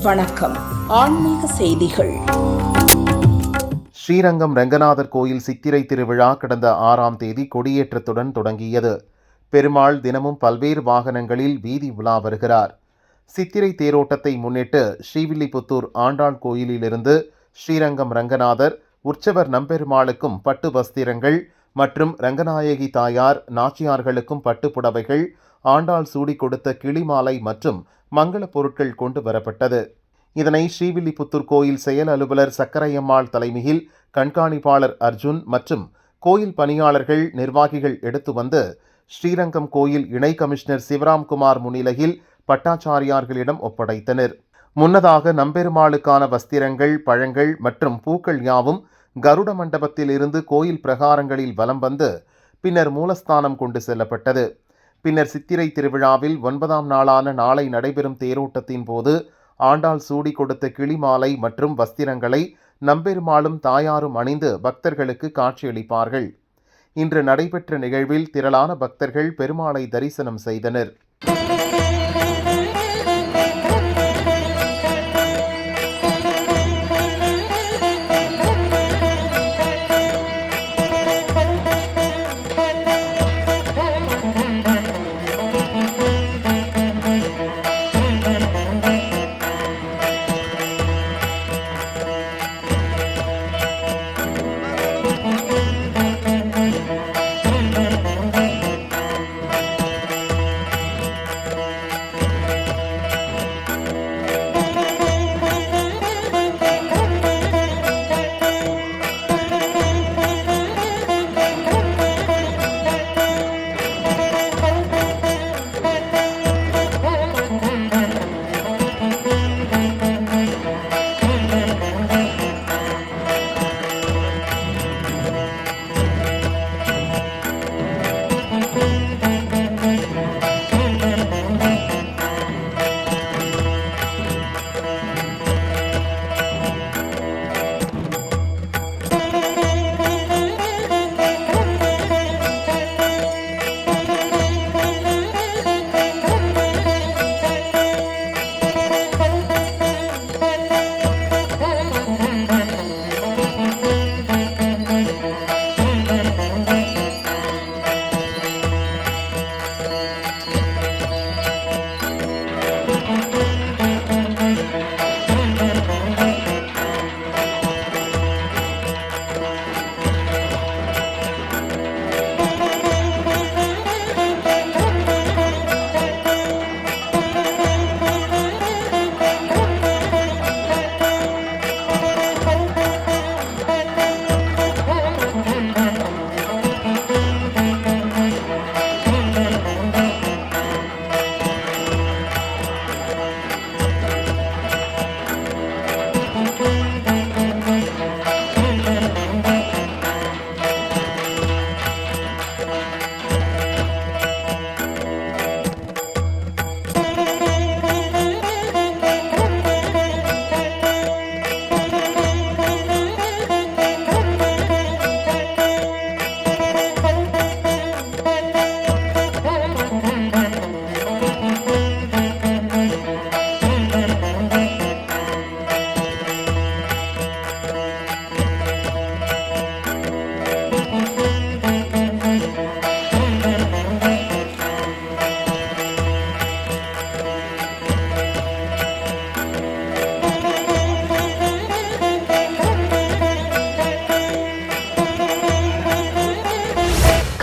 வணக்கம். ஆன்மீக செய்திகள். ஸ்ரீரங்கம் ரங்கநாதர் கோயில் சித்திரை திருவிழா கடந்த 6ஆம் தேதி கொடியேற்றத்துடன் தொடங்கியது. பெருமாள் தினமும் பல்வேறு வாகனங்களில் வீதி உலா வருகிறார். சித்திரை தேரோட்டத்தை முன்னிட்டு ஸ்ரீவில்லிபுத்தூர் ஆண்டாள் கோயிலிலிருந்து ஸ்ரீரங்கம் ரங்கநாதர், உற்சவர் நம்பெருமாளுக்கும் பட்டு வஸ்திரங்கள் மற்றும் ரங்கநாயகி தாயார், நாச்சியார்களுக்கும் பட்டு புடவைகள், ஆண்டாள் சூடி கொடுத்த கிளிமாலை மற்றும் மங்கள பொருட்கள் கொண்டு வரப்பட்டது. இதனை ஸ்ரீவில்லிபுத்தூர் கோயில் செயல் அலுவலர் சக்கரையம்மாள் தலைமையில் கண்காணிப்பாளர் அர்ஜுன் மற்றும் கோயில் பணியாளர்கள், நிர்வாகிகள் எடுத்து வந்து ஸ்ரீரங்கம் கோயில் இணை கமிஷனர் சிவராம்குமார் முன்னிலையில் பட்டாச்சாரியார்களிடம் ஒப்படைத்தனர். முன்னதாக நம்பெருமாளுக்கான வஸ்திரங்கள், பழங்கள் மற்றும் பூக்கள் யாவும் கருட மண்டபத்தில் இருந்து கோயில் பிரகாரங்களில் வலம் வந்து பின்னர் மூலஸ்தானம் கொண்டு செல்லப்பட்டது. பின்னர் சித்திரை திருவிழாவில் 9ஆம் நாளான நாளை நடைபெறும் தேரோட்டத்தின் போது ஆண்டாள் சூடி கொடுத்த கிளிமாலை மற்றும் வஸ்திரங்களை நம்பெருமாளும் தாயாரும் அணிந்து பக்தர்களுக்கு காட்சியளிப்பார்கள். இன்று நடைபெற்ற நிகழ்வில் திரளான பக்தர்கள் பெருமாளை தரிசனம் செய்தனர்.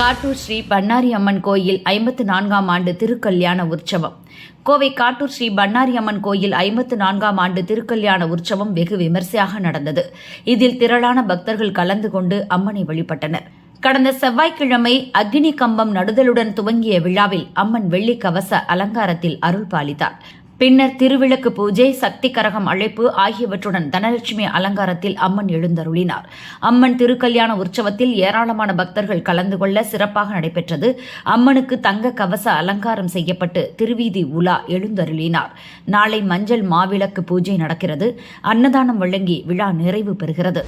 காட்டூர் ஸ்ரீ பண்ணாரி அம்மன் கோயில் 54ஆம் ஆண்டு திருக்கல்யாண உற்சவம். கோவை காட்டூர் ஸ்ரீ பண்ணாரி அம்மன் கோயில் 54ஆம் ஆண்டு திருக்கல்யாண உற்சவம் வெகு விமர்சையாக நடந்தது. இதில் திரளான பக்தர்கள் கலந்து கொண்டு அம்மனை வழிபட்டனர். கடந்த செவ்வாய்க்கிழமை அக்னி கம்பம் நடுதலுடன் துவங்கிய விழாவில் அம்மன் வெள்ளி கவச அலங்காரத்தில் அருள் பாலித்தார். பின்னர் திருவிளக்கு பூஜை, சக்தி கரகம் அழைப்பு ஆகியவற்றுடன் தனலட்சுமி அலங்காரத்தில் அம்மன் எழுந்தருளினார். அம்மன் திருக்கல்யாண உற்சவத்தில் ஏராளமான பக்தர்கள் கலந்து கொள்ள சிறப்பாக நடைபெற்றது. அம்மனுக்கு தங்க கவச அலங்காரம் செய்யப்பட்டு திருவீதி உலா எழுந்தருளினார். நாளை மஞ்சள் மாவிளக்கு பூஜை நடக்கிறது. அன்னதானம் வழங்கி விழா நிறைவு பெறுகிறது.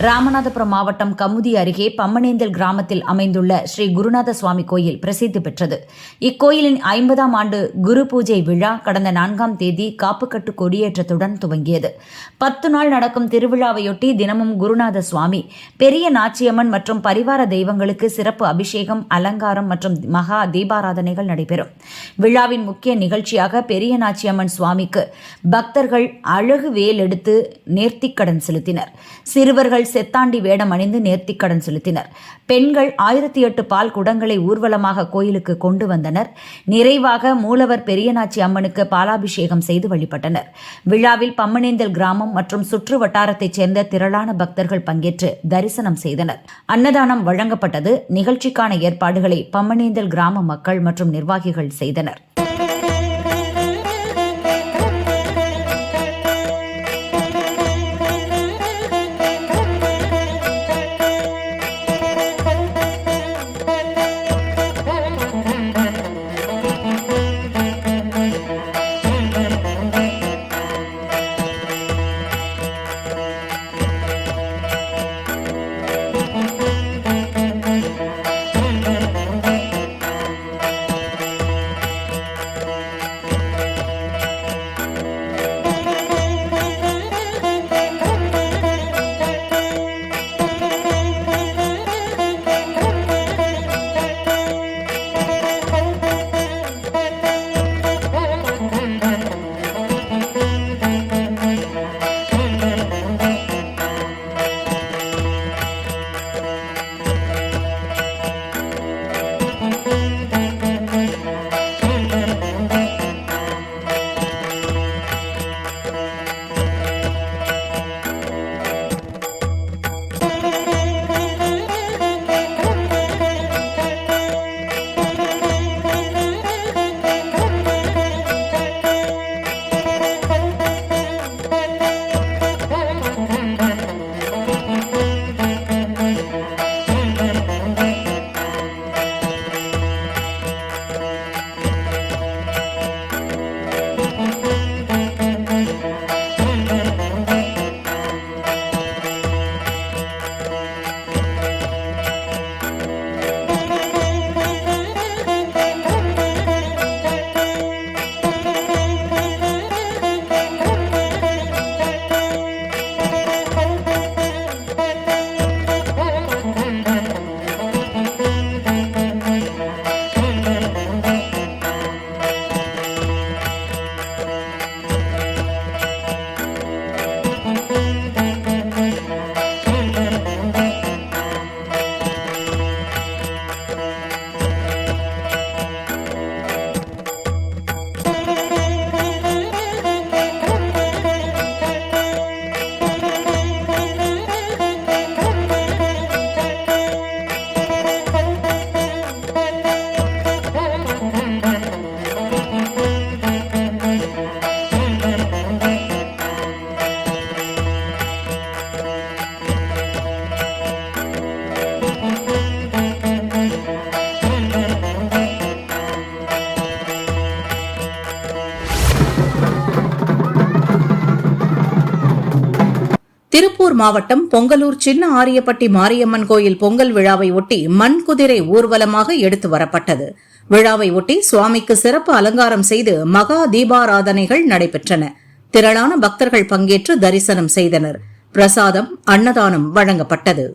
ராமநாதபுரம் மாவட்டம் கமுதி அருகே பம்மனேந்தல் கிராமத்தில் அமைந்துள்ள ஸ்ரீ குருநாத சுவாமி கோயில் பிரசித்தி பெற்றது. இக்கோயிலின் 50ஆம் ஆண்டு குரு பூஜை விழா கடந்த 4ஆம் தேதி காப்புக்கட்டு கொடியேற்றத்துடன் துவங்கியது. 10 நாள் நடக்கும் திருவிழாவையொட்டி தினமும் குருநாத சுவாமி, பெரிய நாச்சியம்மன் மற்றும் பரிவார தெய்வங்களுக்கு சிறப்பு அபிஷேகம், அலங்காரம் மற்றும் மகா தீபாராதனைகள் நடைபெறும். விழாவின் முக்கிய நிகழ்ச்சியாக பெரிய நாச்சியம்மன் சுவாமிக்கு பக்தர்கள் அழகு வேல் எடுத்து நேர்த்திக்கடன் செலுத்தினர். சிறுவர்கள் செத்தாண்டி வேடம் அணிந்து நேர்த்திக்கடன் செலுத்தினர். பெண்கள் 1008 பால் குடங்களை ஊர்வலமாக கோயிலுக்கு கொண்டு வந்தனர். நிறைவாக மூலவர் பெரியநாச்சி அம்மனுக்கு பாலாபிஷேகம் செய்து வழிபட்டனர். விழாவில் பம்மனேந்தல் கிராமம் மற்றும் சுற்று வட்டாரத்தைச் சேர்ந்த திரளான பக்தர்கள் பங்கேற்று தரிசனம் செய்தனர். அன்னதானம் வழங்கப்பட்டது. நிகழ்ச்சிக்கான ஏற்பாடுகளை பம்மனேந்தல் கிராம மக்கள் மற்றும் நிர்வாகிகள் செய்தனர். திருப்பூர் மாவட்டம் பொங்கலூர் சின்ன ஆரியப்பட்டி மாரியம்மன் கோயில் பொங்கல் விழாவை ஒட்டி மண் குதிரை ஊர்வலமாக எடுத்து வரப்பட்டது. விழாவை ஒட்டி சுவாமிக்கு சிறப்பு அலங்காரம் செய்து மகா தீபாராதனைகள் நடைபெற்றன. திரளான பக்தர்கள் பங்கேற்று தரிசனம் செய்தனர். பிரசாதம், அன்னதானம் வழங்கப்பட்டது.